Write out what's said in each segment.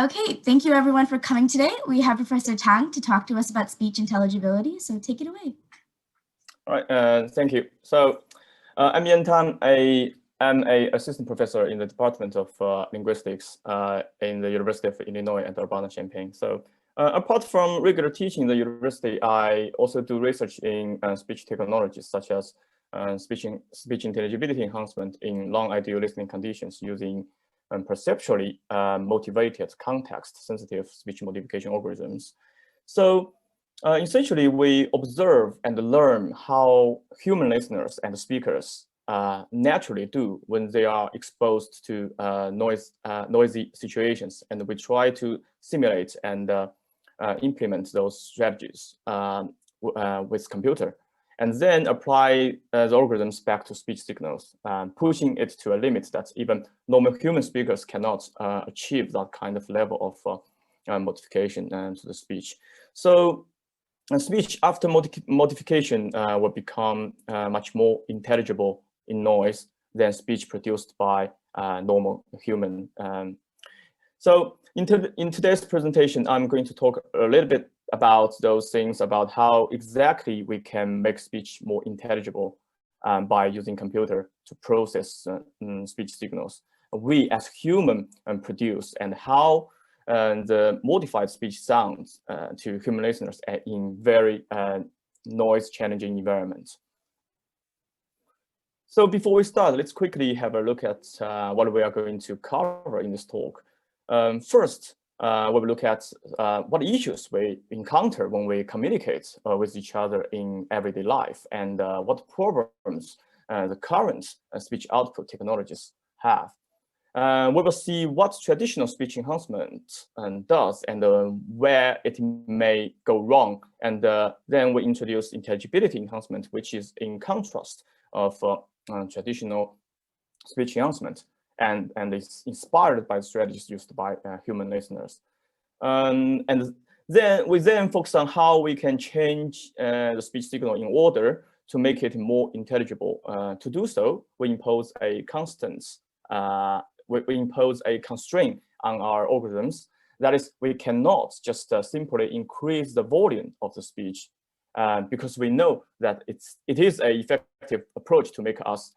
Okay, thank you everyone for coming today. We have Professor Tang to talk to us about speech intelligibility, so take it away. All right, thank you. So I'm Yan Tang. I'm an assistant professor in the Department of Linguistics in the University of Illinois at Urbana-Champaign. So apart from regular teaching in the university, I also do research in speech technologies such as speech intelligibility enhancement in long-ideal listening conditions using perceptually motivated context-sensitive speech modification algorithms. So essentially, we observe and learn how human listeners and speakers naturally do when they are exposed to noisy situations, and we try to simulate and implement those strategies with computer, and then apply the algorithms back to speech signals, pushing it to a limit that even normal human speakers cannot achieve that kind of level of modification to the speech. So speech after modification will become much more intelligible in noise than speech produced by normal human. So in today's presentation, I'm going to talk a little bit about those things, about how exactly we can make speech more intelligible by using computer to process speech signals we as human produce, and how the modified speech sounds to human listeners in very noise-challenging environments. So before we start, let's quickly have a look at what we are going to cover in this talk. First, we will look at what issues we encounter when we communicate with each other in everyday life, and what problems the current speech output technologies have. We will see what traditional speech enhancement does and where it may go wrong. And then we introduce intelligibility enhancement, which is in contrast of traditional speech enhancement, and is inspired by the strategies used by human listeners. And then we focus on how we can change the speech signal in order to make it more intelligible. To do so, we impose a we impose a constraint on our algorithms. That is, we cannot just simply increase the volume of the speech because we know that it is an effective approach to make us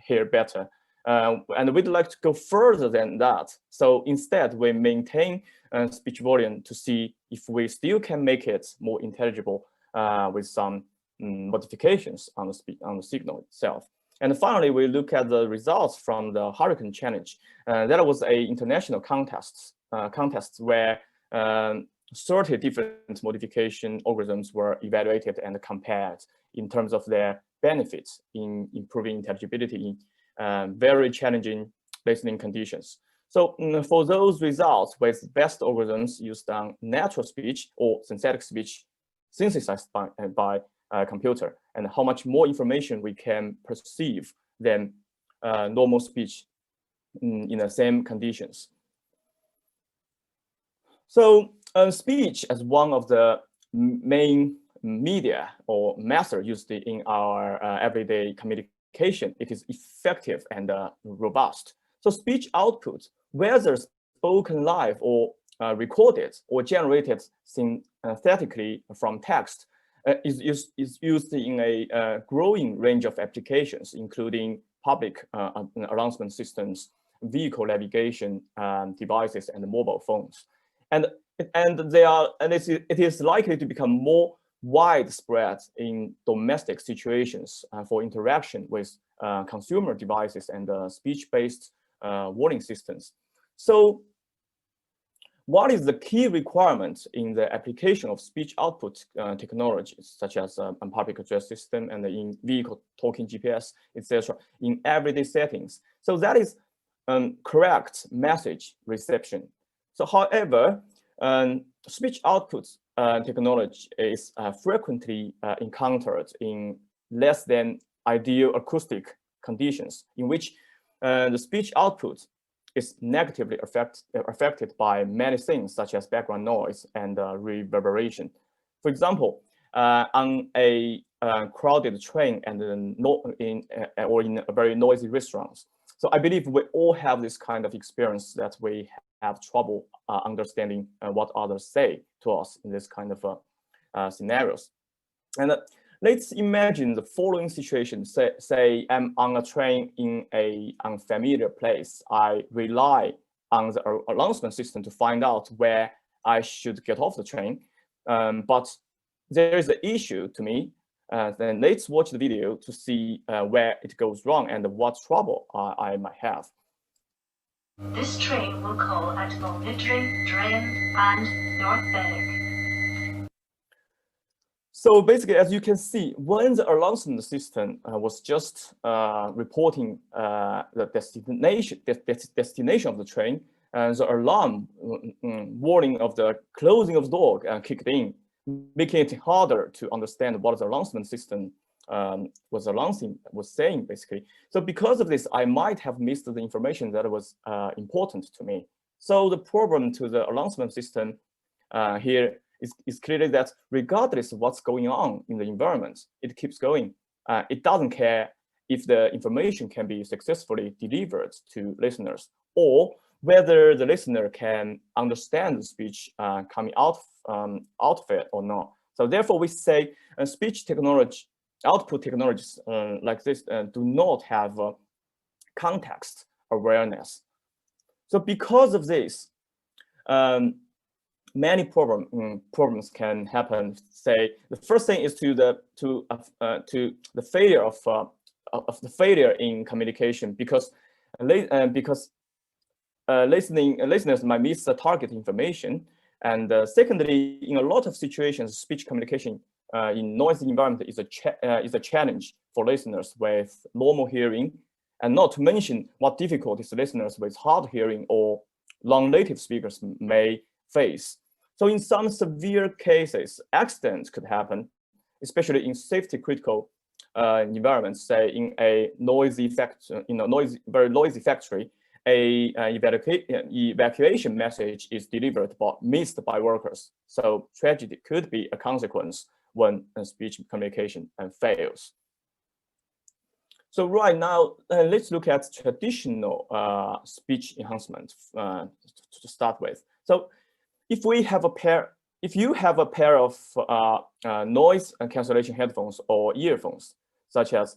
hear better. And we'd like to go further than that. So instead, we maintain speech volume to see if we still can make it more intelligible with some modifications on the signal itself. And finally, we look at the results from the Hurricane Challenge. That was an international contest where 30 different modification algorithms were evaluated and compared in terms of their benefits in improving intelligibility in very challenging listening conditions. So for those results with best algorithms used on natural speech or synthetic speech synthesized by computer, and how much more information we can perceive than normal speech in the same conditions. So speech as one of the main media or method used in our everyday communication, it is effective and robust. So speech output, whether spoken live or recorded or generated synthetically from text, is used in a growing range of applications, including public announcement systems, vehicle navigation devices, and mobile phones. And it is likely to become more widespread in domestic situations for interaction with consumer devices and speech-based warning systems. So what is the key requirement in the application of speech output technologies, such as public address system and in vehicle talking GPS, etc., in everyday settings? So that is correct message reception. So however, speech output technology is frequently encountered in less than ideal acoustic conditions, in which the speech output is negatively affected by many things, such as background noise and reverberation. For example, on a crowded train and or in a very noisy restaurant. So I believe we all have this kind of experience, that we have trouble understanding what others say to us in this kind of scenarios. And let's imagine the following situation. Say I'm on a train in an unfamiliar place. I rely on the announcement system to find out where I should get off the train. But there is an issue to me. Then let's watch the video to see where it goes wrong and what trouble I might have. This train will call at Longniddry, Drain, and North Berwick. So basically, as you can see, when the announcement system was just reporting the destination of the train, the alarm warning of the closing of the door kicked in, making it harder to understand what the announcement system was saying, basically. So because of this, I might have missed the information that was important to me. So the problem to the announcement system here is clearly that regardless of what's going on in the environment, it keeps going. It doesn't care if the information can be successfully delivered to listeners or whether the listener can understand the speech coming out of it or not. So therefore, we say speech technology, output technologies like this do not have context awareness. So because of this, many problems can happen. Say the first thing is to the failure of the failure in communication because listeners might miss the target information. And secondly, in a lot of situations, speech communication in noisy environment is a challenge for listeners with normal hearing, and not to mention what difficulties listeners with hard hearing or non-native speakers may face. So in some severe cases, accidents could happen, especially in safety-critical environments, say in a noisy very noisy factory. A evacuation message is delivered but missed by workers. So tragedy could be a consequence when speech communication fails. So right now, let's look at traditional speech enhancement to start with. So if you have a pair of noise cancellation headphones or earphones, such as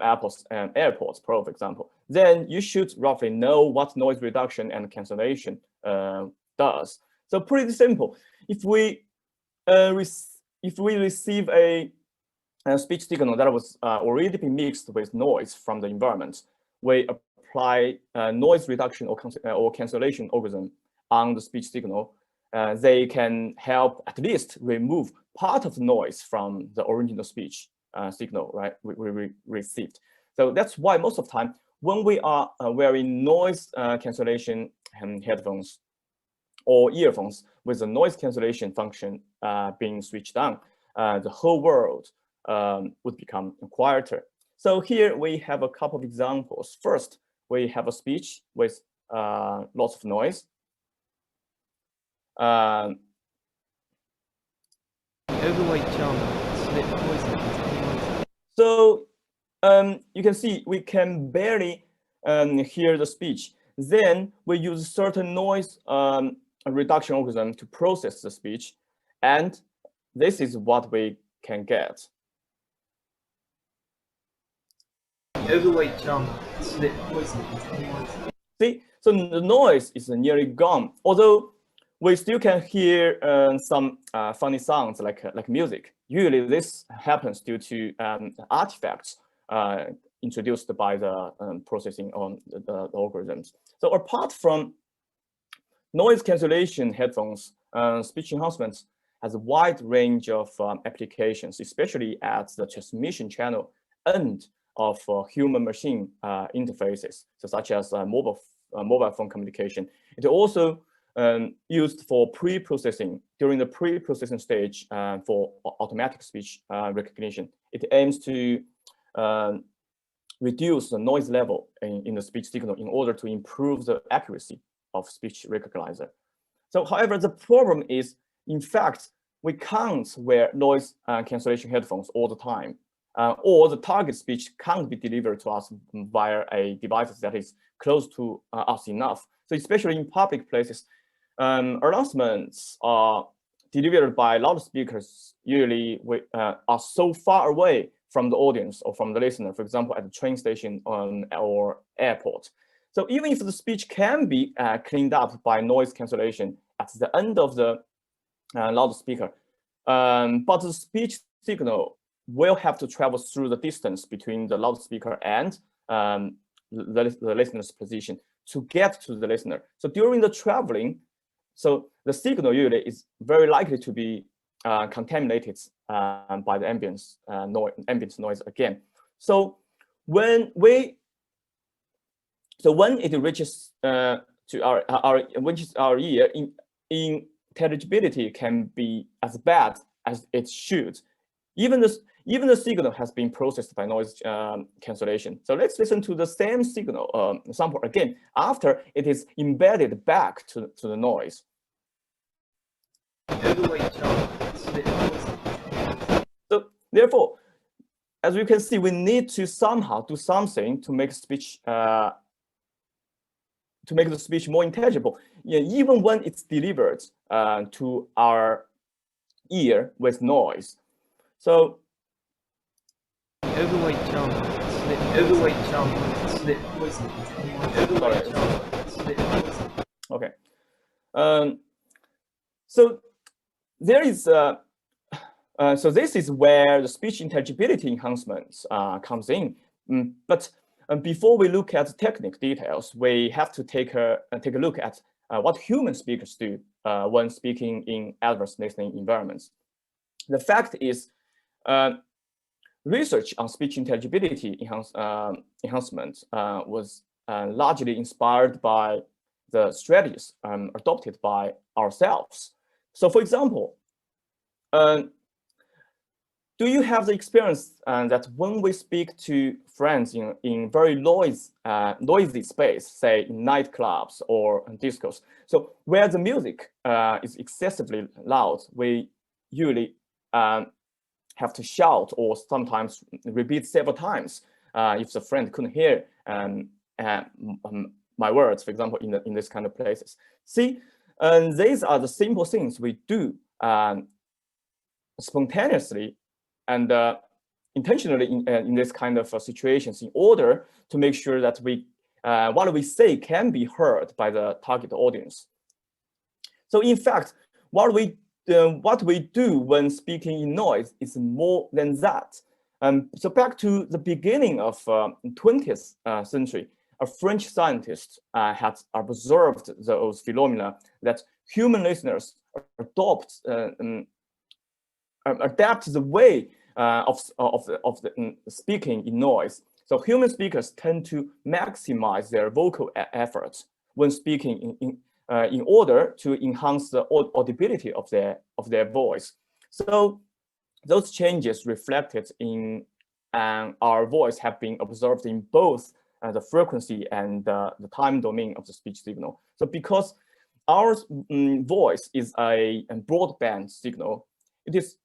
Apple's and AirPods Pro, for example, then you should roughly know what noise reduction and cancellation does. So pretty simple. If we receive a speech signal that was already been mixed with noise from the environment, we apply noise reduction or cancellation algorithm on the speech signal. They can help at least remove part of the noise from the original speech signal, right? We received. So that's why most of the time when we are wearing noise cancellation headphones or earphones with the noise cancellation function being switched on, the whole world would become quieter. So here we have a couple of examples. First, we have a speech with lots of noise. Overweight charmer slip poison. So you can see we can barely hear the speech. Then we use certain noise reduction algorithm to process the speech, and this is what we can get. Overweight charmer slip poison. See, so the noise is nearly gone, although we still can hear some funny sounds like music. Usually this happens due to artifacts introduced by the processing on the algorithms. So apart from noise cancellation headphones, speech enhancements has a wide range of applications, especially at the transmission channel end of human-machine interfaces, so such as mobile phone communication. It also used for pre-processing during the pre-processing stage for automatic speech recognition. It aims to reduce the noise level in the speech signal in order to improve the accuracy of speech recognizer. So, however, the problem is, in fact, we can't wear noise cancellation headphones all the time. or the target speech can't be delivered to us via a device that is close to us enough. So especially in public places, announcements are delivered by loudspeakers usually are so far away from the audience or from the listener, for example, at the train station or airport. So even if the speech can be cleaned up by noise cancellation at the end of the loudspeaker, but the speech signal will have to travel through the distance between the loudspeaker and the listener's position to get to the listener. So during the traveling, so the signal usually is very likely to be contaminated by the ambient noise again. So when it reaches to our ear, intelligibility can be as bad as it should. Even the signal has been processed by noise cancellation. So let's listen to the same signal sample again after it is embedded back to the noise. So therefore, as you can see, we need to somehow do something to make speech the speech more intelligible, even when it's delivered to our ear with noise. So overweight jump, slip, overweight jump, slip, poison, overweight jump, slip, poison. Okay. So there is so this is where the speech intelligibility enhancements comes in. But before we look at the technical details, we have to take a look at what human speakers do when speaking in adverse listening environments. The fact is, research on speech intelligibility enhancement was largely inspired by the strategies adopted by ourselves. So for example, do you have the experience that when we speak to friends in very noisy space, say in nightclubs or discos, so where the music is excessively loud, we usually have to shout or sometimes repeat several times if the friend couldn't hear my words, for example, in this kind of places. See, these are the simple things we do spontaneously and intentionally in this kind of situations in order to make sure that what we say can be heard by the target audience. So in fact, what we do when speaking in noise is more than that. So back to the beginning of 20th century, a French scientist had observed those phenomena that human listeners adapt the way of the speaking in noise. So human speakers tend to maximize their vocal efforts when speaking in order to enhance the audibility of their voice. So those changes reflected in our voice have been observed in both the frequency and the time domain of the speech signal. So because our voice is a broadband signal, it is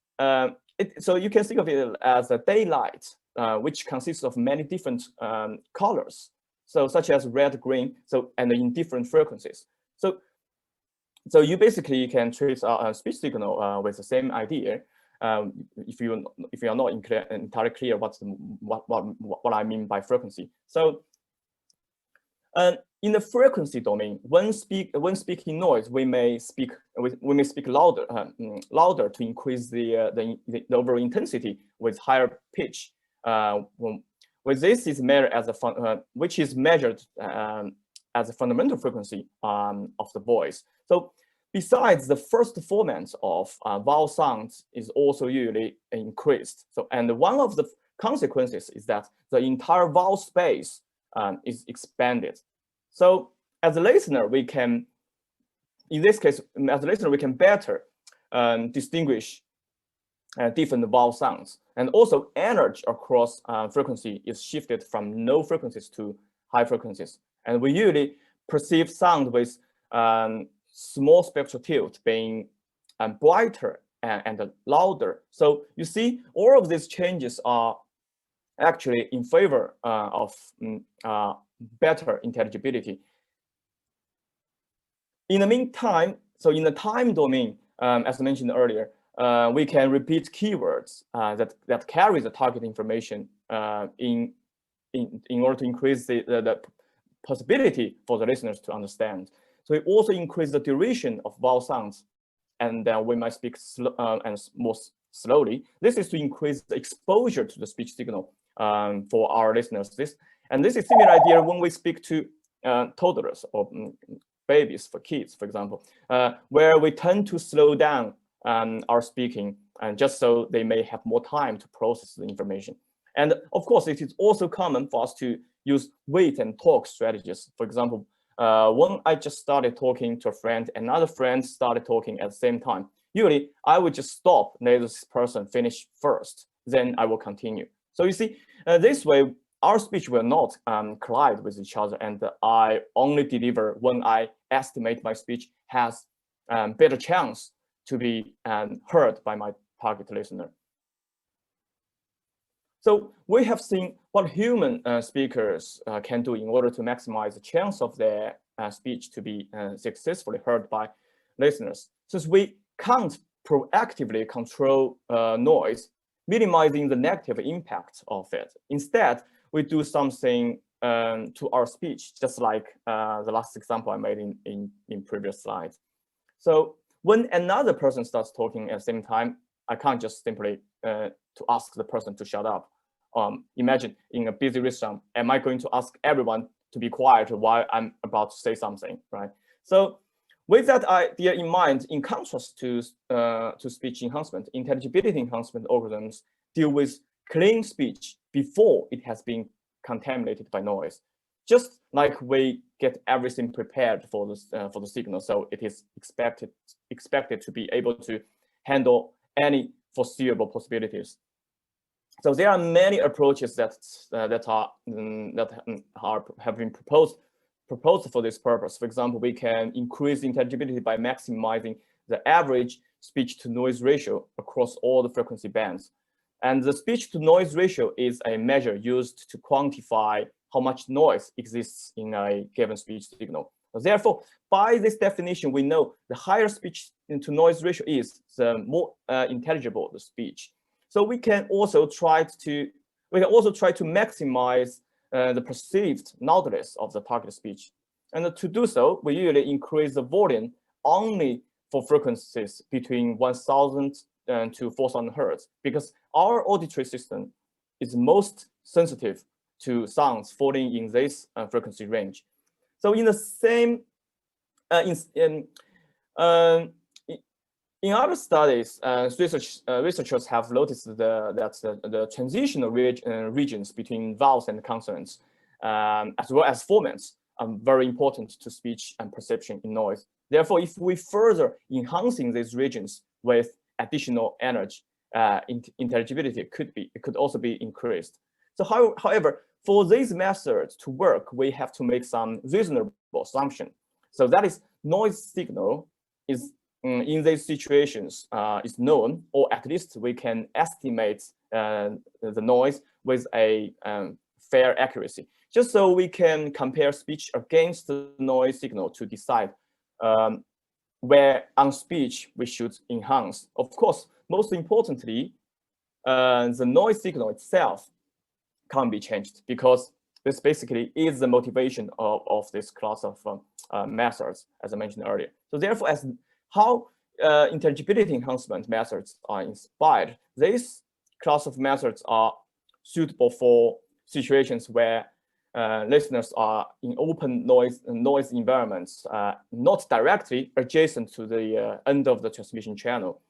so you can think of it as a daylight, which consists of many different colors, so such as red, green, and in different frequencies. So you basically can trace a speech signal with the same idea. If you are not entirely clear what I mean by frequency. So in the frequency domain, when speaking noise, we may speak louder to increase the overall intensity with higher pitch. With this is measured as which is measured as a fundamental frequency of the voice. So besides, the first formant of vowel sounds is also usually increased. So, and one of the consequences is that the entire vowel space is expanded. So as a listener, we can, in this case, as a listener, we can better distinguish different vowel sounds. And also energy across frequency is shifted from low frequencies to high frequencies. And we usually perceive sound with small spectral tilt being brighter and louder. So you see, all of these changes are actually in favor of better intelligibility. In the meantime, so in the time domain, as I mentioned earlier, we can repeat keywords that carry the target information in order to increase the possibility for the listeners to understand. So it also increases the duration of vowel sounds, and we might speak more slowly. This is to increase the exposure to the speech signal for our listeners. This is similar idea when we speak to toddlers or babies, for kids, for example, where we tend to slow down our speaking, and just so they may have more time to process the information. And of course, it is also common for us to use wait and talk strategies. For example, when I just started talking to a friend, another friend started talking at the same time. Usually, I would just stop, let this person finish first, then I will continue. So you see, this way, our speech will not collide with each other, and I only deliver when I estimate my speech has better chance to be heard by my target listener. So we have seen what human speakers can do in order to maximize the chance of their speech to be successfully heard by listeners. Since we can't proactively control noise, minimizing the negative impact of it. Instead, we do something to our speech, just like the last example I made in previous slides. So when another person starts talking at the same time, I can't just simply to ask the person to shut up. Imagine in a busy restaurant, am I going to ask everyone to be quiet while I'm about to say something, right? So with that idea in mind, in contrast to speech enhancement, intelligibility enhancement algorithms deal with clean speech before it has been contaminated by noise. Just like we get everything prepared for the signal, so it is expected to be able to handle any foreseeable possibilities. So there are many approaches that have been proposed for this purpose. For example, we can increase intelligibility by maximizing the average speech-to-noise ratio across all the frequency bands. And the speech-to-noise ratio is a measure used to quantify how much noise exists in a given speech signal. So therefore, by this definition, we know the higher speech-to-noise ratio is, the more intelligible the speech. So we can also try to maximize the perceived loudness of the target speech. And to do so, we usually increase the volume only for frequencies between 1,000 to 4,000 hertz, because our auditory system is most sensitive to sounds falling in this frequency range. So in the same, in other studies, researchers have noticed that the transitional regions between vowels and consonants, as well as formants, are very important to speech and perception in noise. Therefore, if we further enhancing these regions with additional energy, intelligibility could also be increased. So, however, for these methods to work, we have to make some reasonable assumption. So that is, noise signal is in these situations is known, or at least we can estimate the noise with a fair accuracy, just so we can compare speech against the noise signal to decide where on speech we should enhance. Of course, most importantly, the noise signal itself can't be changed, because this basically is the motivation of this class of methods, as I mentioned earlier. So therefore, as how intelligibility enhancement methods are inspired, this class of methods are suitable for situations where listeners are in open noise environments, not directly adjacent to the end of the transmission channel.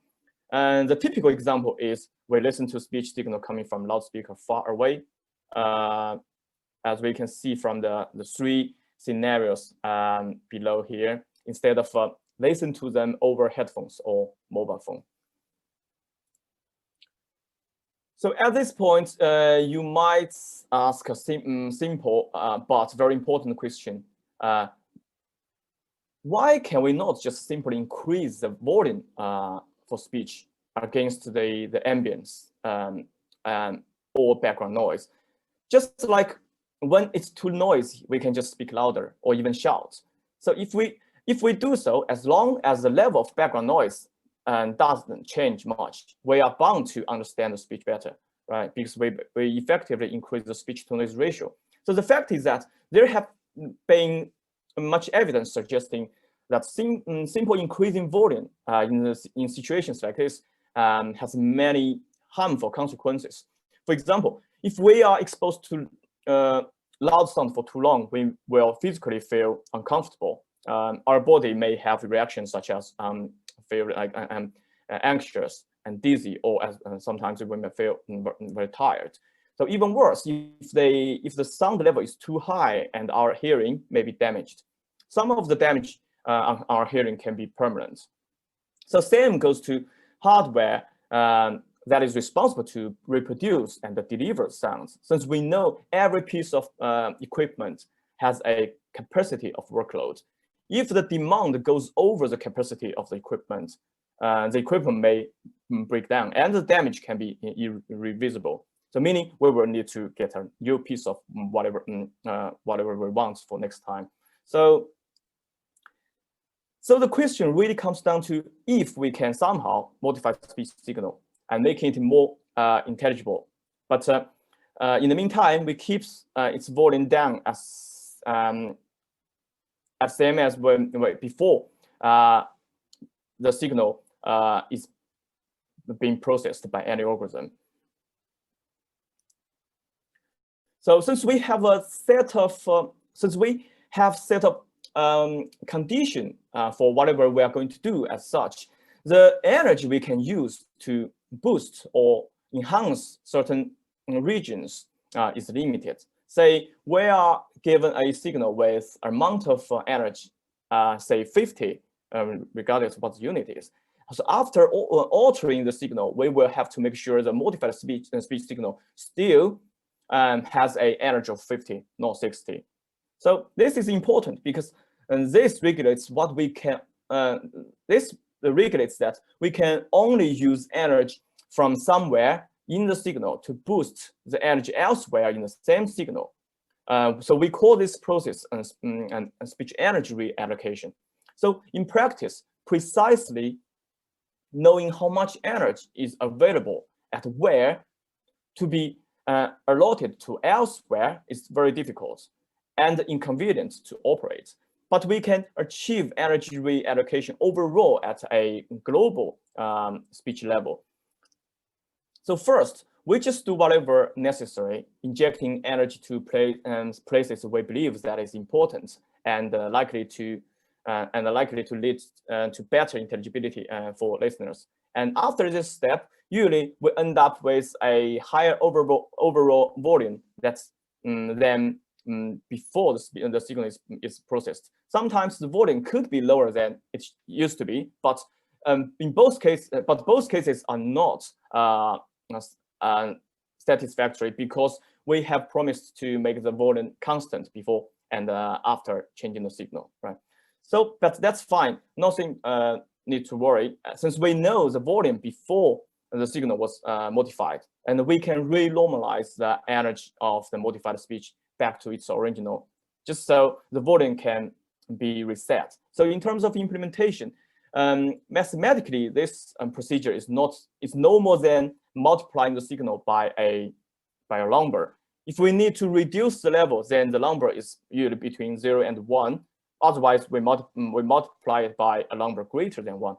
And the typical example is we listen to speech signal coming from loudspeaker far away, as we can see from the three scenarios below here, instead of listen to them over headphones or mobile phone. So at this point, you might ask a simple but very important question. Why can we not just simply increase the volume for speech against the ambience or background noise? just like when it's too noisy, we can just speak louder or even shout. So if we do so, as long as the level of background noise doesn't change much, we are bound to understand the speech better, right? Because we effectively increase the speech to noise ratio. So the fact is that there have been much evidence suggesting that simple increasing volume in situations like this has many harmful consequences. For example, if we are exposed to loud sound for too long, we will physically feel uncomfortable. Our body may have reactions such as feel like anxious and dizzy, or sometimes we may feel very tired. So even worse, if the sound level is too high and our hearing may be damaged. Some of the damage on our hearing can be permanent. So same goes to hardware that is responsible to reproduce and deliver sounds. Since we know every piece of equipment has a capacity of workload. If the demand goes over the capacity of the equipment may break down and the damage can be irreversible. So meaning we will need to get a new piece of whatever we want for next time. So the question really comes down to if we can somehow modify the speech signal and make it more intelligible. But in the meantime, we keep its volume down as same as when before the signal is being processed by any algorithm. So since we have a set of condition for whatever we are going to do as such, the energy we can use to boost or enhance certain regions is limited. Say we are given a signal with amount of energy, say 50, regardless of what the unit is. So after altering the signal, we will have to make sure the modified speech signal still has an energy of 50, not 60. So this is important because this regulates what we can. This regulates that we can only use energy from somewhere in the signal to boost the energy elsewhere in the same signal. So we call this process speech energy reallocation. So in practice, precisely knowing how much energy is available at where to be allotted to elsewhere is very difficult and inconvenient to operate. But we can achieve energy reallocation overall at a global speech level. So first, we just do whatever necessary, injecting energy to places we believe that is important and likely to lead to better intelligibility for listeners. And after this step, usually we end up with a higher overall volume that's than before the signal is processed. Sometimes the volume could be lower than it used to be, but both cases are not satisfactory because we have promised to make the volume constant before and after changing the signal, right? So, but that's fine. Nothing need to worry since we know the volume before the signal was modified, and we can re-normalize the energy of the modified speech back to its original, just so the volume can be reset. So in terms of implementation, mathematically, this procedure is no more than multiplying the signal by a number. If we need to reduce the level, then the number is usually between 0 and 1. Otherwise, we multiply it by a number greater than 1.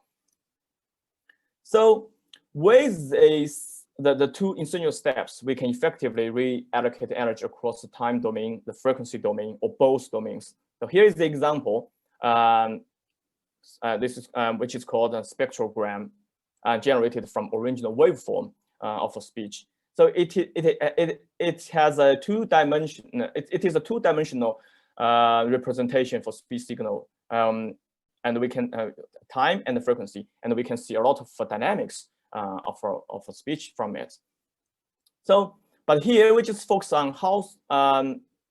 So with the two initial steps, we can effectively reallocate energy across the time domain, the frequency domain, or both domains. So here is the example. Which is called a spectrogram generated from original waveform of a speech. So it has a two-dimensional. It is a two-dimensional representation for speech signal, and we can time and the frequency, and we can see a lot of dynamics of a speech from it. So, but here we just focus on how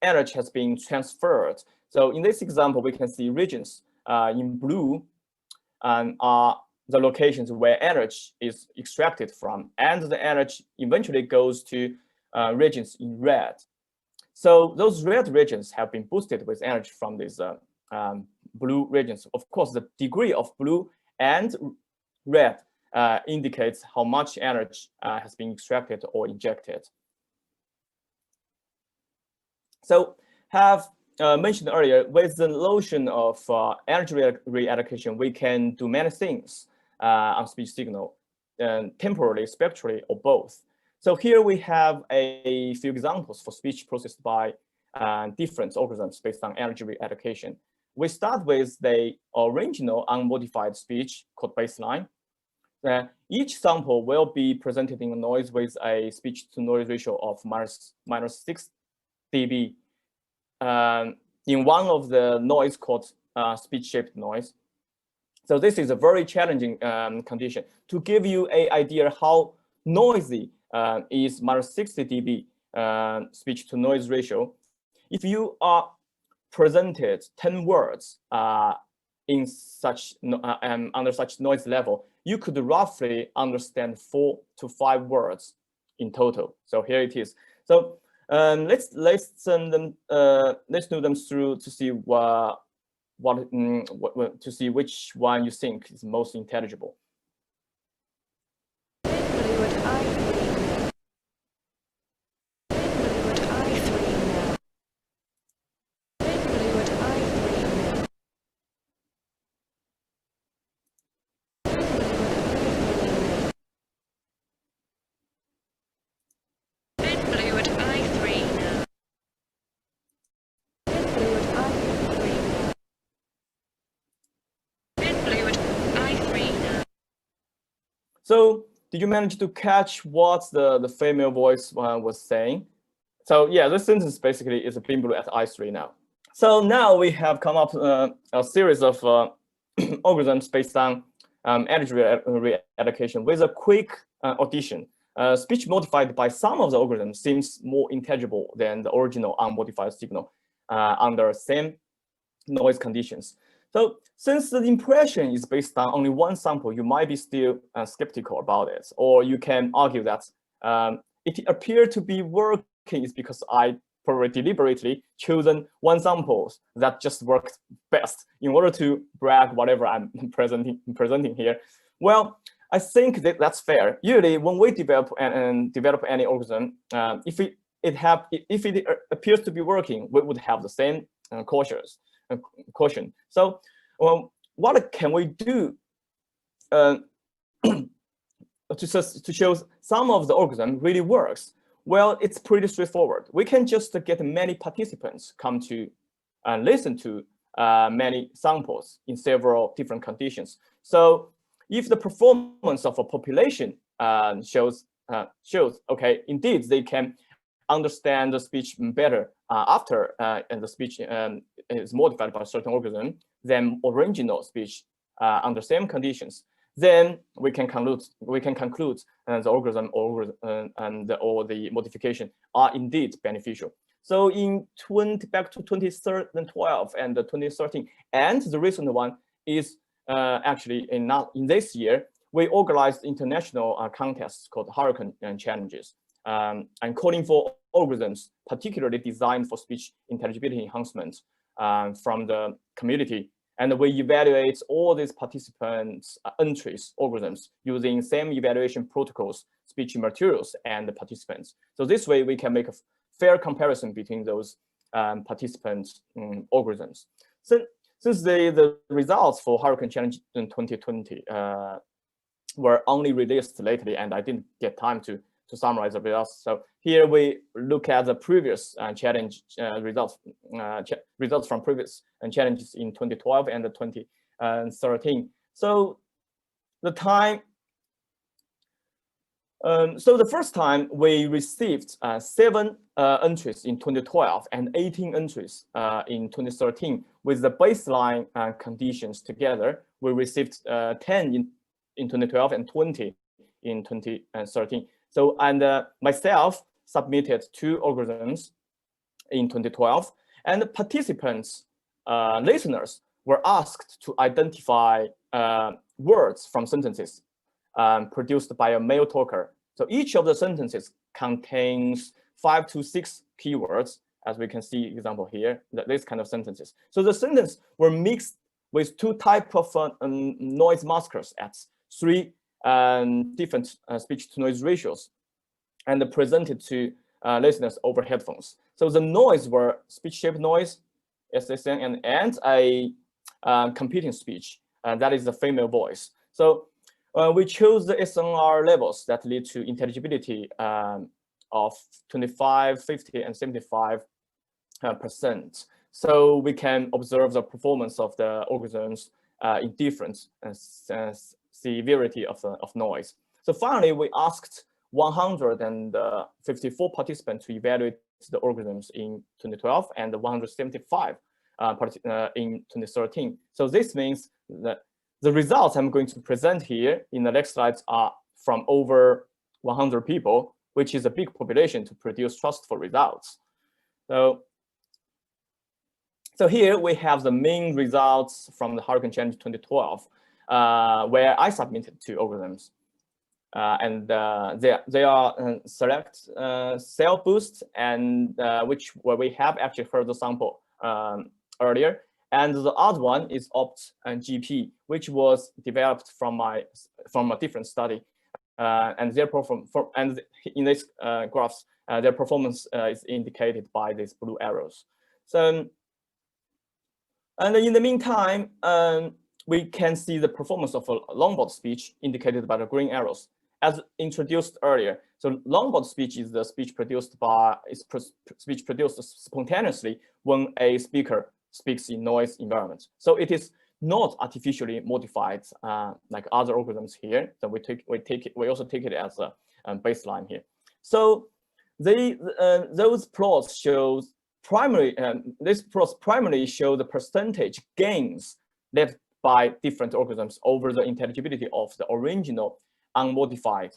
energy has been transferred. So in this example, we can see regions in blue are the locations where energy is extracted from, and the energy eventually goes to regions in red. So those red regions have been boosted with energy from these blue regions. Of course, the degree of blue and red indicates how much energy has been extracted or injected. So have mentioned earlier, with the notion of energy reallocation, we can do many things on speech signal, temporally, spectrally, or both. So here we have a few examples for speech processed by different algorithms based on energy reallocation. We start with the original unmodified speech called baseline. Each sample will be presented in a noise with a speech-to-noise ratio of minus 6 dB in one of the noise called speech-shaped noise. So this is a very challenging condition. To give you an idea how noisy is minus 60 dB speech-to-noise ratio, if you are presented 10 words in such under such noise level, you could roughly understand 4 to 5 words in total. So here it is. So let's send them. Let's do them through to see to see which one you think is most intelligible. So did you manage to catch what the female voice was saying? So yeah, this sentence basically is a bin blue at I3 now. So now we have come up a series of algorithms based on energy reallocation with a quick audition. Speech modified by some of the algorithms seems more intelligible than the original unmodified signal under same noise conditions. So since the impression is based on only one sample, you might be still skeptical about it, or you can argue that it appeared to be working is because I probably deliberately chosen one sample that just worked best in order to brag whatever I'm presenting here. Well, I think that's fair. Usually, when we develop any algorithm, if it appears to be working, we would have the same caution. So, what can we do to show some of the algorithm really works? Well, it's pretty straightforward. We can just get many participants come to listen to many samples in several different conditions. So if the performance of a population shows, okay, indeed, they can understand the speech better after and the speech is modified by a certain algorithm than original speech under same conditions, then we can conclude the algorithm or the modification are indeed beneficial. So back to 2012 and 2013, and the recent one is actually in this year, we organized international contests called Hurricane Challenges, and calling for algorithms particularly designed for speech intelligibility enhancement from the community. And we evaluate all these participants' entries algorithms using same evaluation protocols, speech materials, and the participants. So this way we can make a fair comparison between those participants' algorithms. Since the results for Hurricane Challenge in 2020 were only released lately, and I didn't get time to summarize the results. So here we look at the previous challenge results from previous challenges in 2012 and 2013. So the time. So the first time we received 7 entries in 2012 and 18 entries in 2013 with the baseline conditions together. We received 10 in 2012 and 20 in 2013. So, and myself submitted 2 algorithms in 2012, and the participants, listeners, were asked to identify words from sentences produced by a male talker. So each of the sentences contains 5 to 6 keywords, as we can see example here, this kind of sentences. So the sentence were mixed with two types of noise maskers at 3 different speech-to-noise ratios and presented to listeners over headphones. So the noise were speech-shaped noise, SSN, and a competing speech, that is the female voice. So we chose the SNR levels that lead to intelligibility of 25, 50, and 75%. So we can observe the performance of the organisms in different severity of noise. So finally, we asked 154 participants to evaluate the organisms in 2012 and 175 in 2013. So this means that the results I'm going to present here in the next slides are from over 100 people, which is a big population to produce trustful results. So here we have the main results from the Hurricane Challenge 2012, where I submitted 2 organisms. And they are select cell boost, and where we have actually heard the sample earlier. And the other one is opt and GP, which was developed from a different study. And therefore, and in this graphs, their performance is indicated by these blue arrows. So, and in the meantime, we can see the performance of a longboard speech indicated by the green arrows, as introduced earlier. So longboard speech is the speech produced spontaneously when a speaker speaks in noise environment. So it is not artificially modified like other organisms here. So we also take it as a baseline here. So those plots show these plots primarily show the percentage gains left by different organisms over the intelligibility of the original unmodified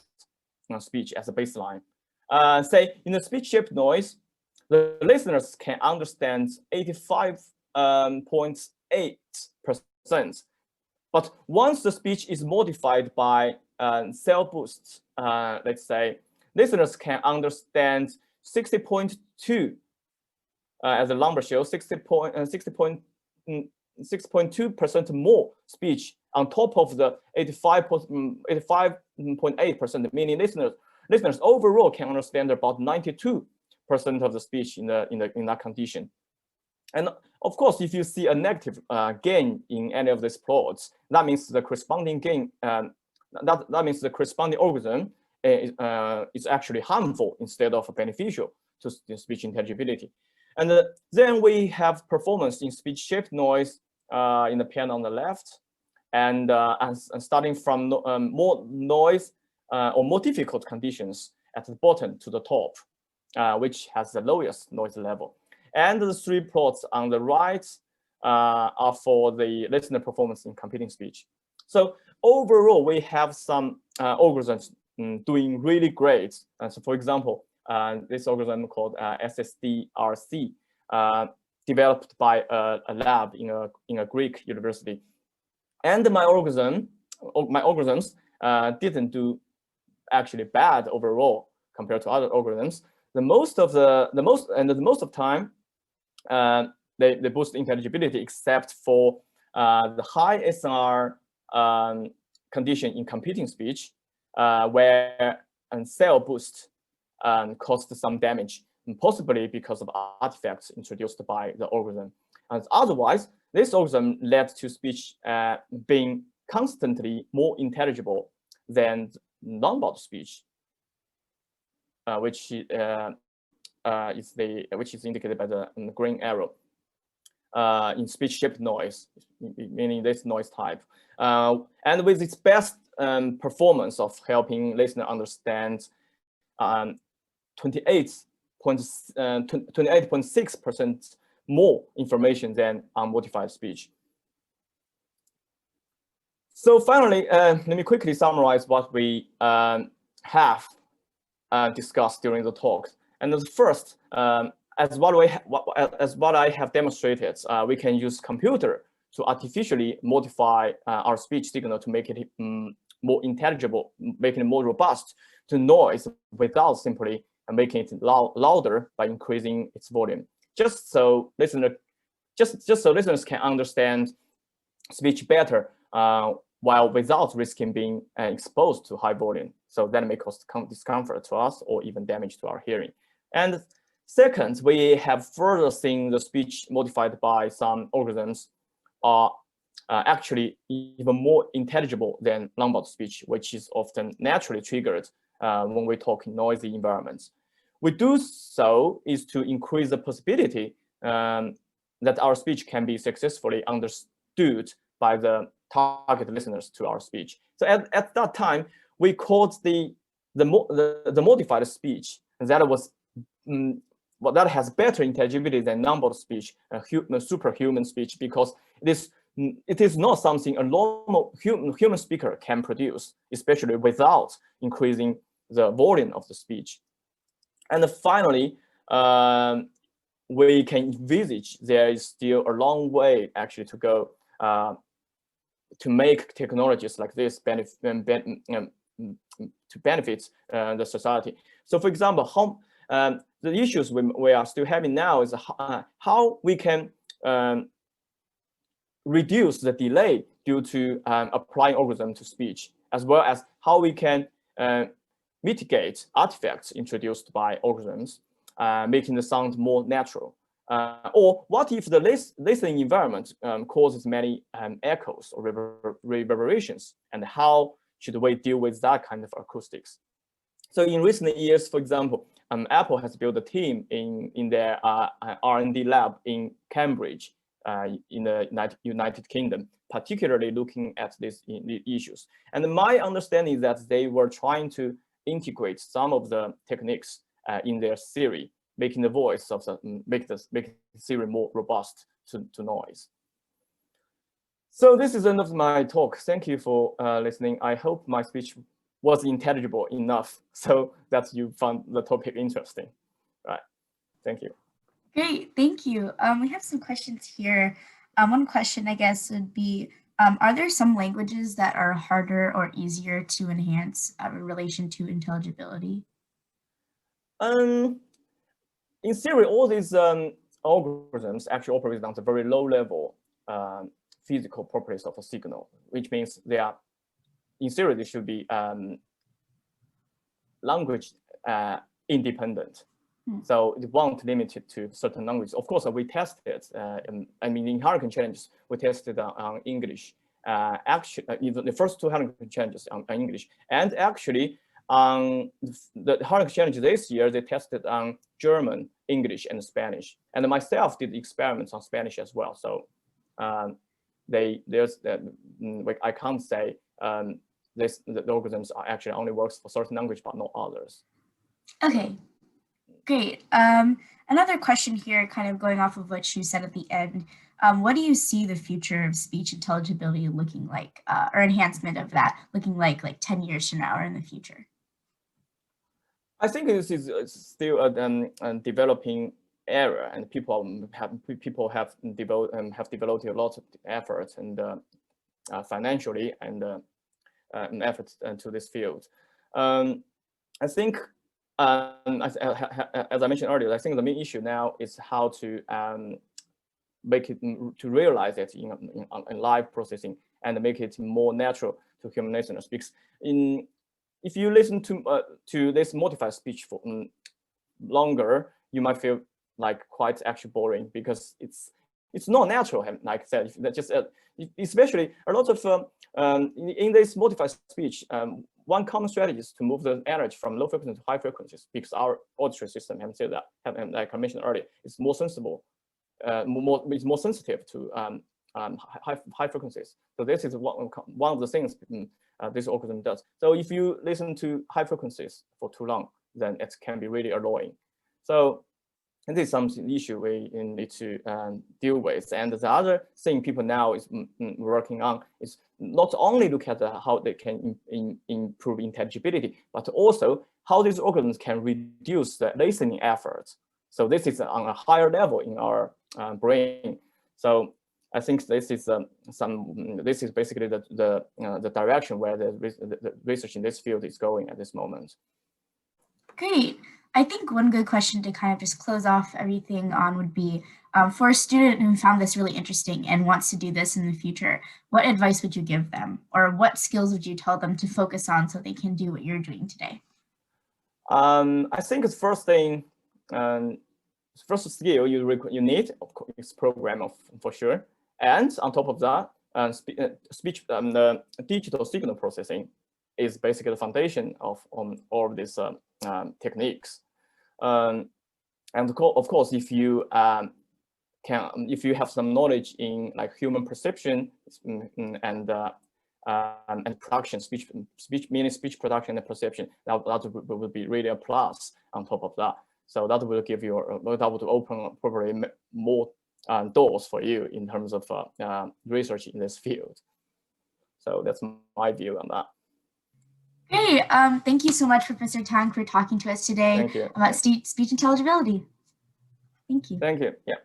speech as a baseline. Say in the speech-shaped noise, the listeners can understand 85.8%. But once the speech is modified by cell boosts, let's say, listeners can understand 60.2, as the number shows, 6.2% more speech on top of the 85.8%, meaning listeners overall can understand about 92% of the speech in that condition. And of course, if you see a negative gain in any of these plots, that means the corresponding gain, that means the corresponding organism is actually harmful instead of beneficial to speech intelligibility. And then we have performance in speech-shaped noise in the panel on the left, and starting from more noise or more difficult conditions at the bottom to the top, which has the lowest noise level. And the 3 plots on the right are for the listener performance in competing speech. So overall, we have some organisms doing really great. So for example, this organism called SSDRC, developed by a lab in a Greek university. And my organisms didn't do actually bad overall compared to other organisms. The most of the time, they boost intelligibility except for the high SNR condition in competing speech, where cell boost caused some damage, possibly because of artifacts introduced by the organism. And otherwise, this organism led to speech being constantly more intelligible than non-bound speech, which is indicated by the green arrow in speech-shaped noise, meaning this noise type. And with its best performance of helping listener understand 28.6% more information than unmodified speech. So finally, let me quickly summarize what we have discussed during the talk. And the first, as what I have demonstrated, we can use computer to artificially modify our speech signal to make it more intelligible, making it more robust to noise without simply making it louder by increasing its volume. just so listeners can understand speech better, while without risking being exposed to high volume. So that may cause discomfort to us or even damage to our hearing. And second, we have further seen the speech modified by some algorithms are actually even more intelligible than long-bound speech, which is often naturally triggered when we talk in noisy environments. We do so is to increase the possibility that our speech can be successfully understood by the target listeners to our speech. So at that time, we called the modified speech that was that has better intelligibility than numbered speech, superhuman speech, because it is not something a normal human speaker can produce, especially without increasing the volume of the speech. And finally, we can envisage there is still a long way actually to go to make technologies like this benefit the society. So, for example, the issues we are still having now is how we can reduce the delay due to applying algorithm to speech, as well as how we can mitigate artifacts introduced by algorithms, making the sound more natural. Or what if the listening environment causes many echoes or reverberations, and how should we deal with that kind of acoustics? So in recent years, for example, Apple has built a team in their R&D lab in Cambridge, in the United Kingdom, particularly looking at these issues. And my understanding is that they were trying to integrate some of the techniques in their Siri, making the voice of make Siri more robust to noise. So this is the end of my talk. Thank you for listening. I hope my speech was intelligible enough so that you found the topic interesting. Right. Thank you. Great, thank you. We have some questions here. One question, I guess, would be, are there some languages that are harder or easier to enhance in relation to intelligibility? In theory, all these algorithms actually operate on the very low level physical properties of a signal, which means they are, in theory, they should be language independent. So it won't limit it to certain languages. Of course, we tested, I mean, in hurricane challenges, we tested on English. Actually, even the first 2 hurricane challenges on English. And actually, on the hurricane challenge this year, they tested on German, English, and Spanish. And myself did experiments on Spanish as well. So I can't say the algorithms are actually only works for certain language, but not others. Okay. Great. Another question here, kind of going off of what you said at the end. What do you see the future of speech intelligibility looking like, or enhancement of that looking like 10 years from now or in the future? I think this is still a developing area, and people have developed a lot of efforts and financially and efforts to this field. I think. As I mentioned earlier, I think the main issue now is how to make it to realize it in live processing and make it more natural to human listeners. Because if you listen to this modified speech for longer, you might feel like quite actually boring because it's not natural. Like I said, that just especially a lot of in this modified speech. One common strategy is to move the energy from low frequencies to high frequencies, because our auditory system, having said that, like I mentioned earlier, is more sensible, it's more sensitive to high frequencies. So this is one of the things this algorithm does. So if you listen to high frequencies for too long, then it can be really annoying. So this is some issue we need to deal with. And the other thing people now is working on is not only look at how they can improve intelligibility, but also how these algorithms can reduce the listening efforts. So this is on a higher level in our brain. So I think this is this is basically the direction where the research in this field is going at this moment. Great. I think one good question to kind of just close off everything on would be, for a student who found this really interesting and wants to do this in the future, what advice would you give them? Or what skills would you tell them to focus on so they can do what you're doing today? I think the first thing, first skill you need, of course, is program for sure. And on top of that, the digital signal processing is basically the foundation of all of these techniques. And of course, if you have some knowledge in like human perception and production, speech production and perception, that will be really a plus on top of that. So that will give you, that would open probably more doors for you in terms of research in this field. So that's my view on that. Great. Thank you so much, Professor Tang, for talking to us today about speech intelligibility. Thank you. Thank you. Yeah.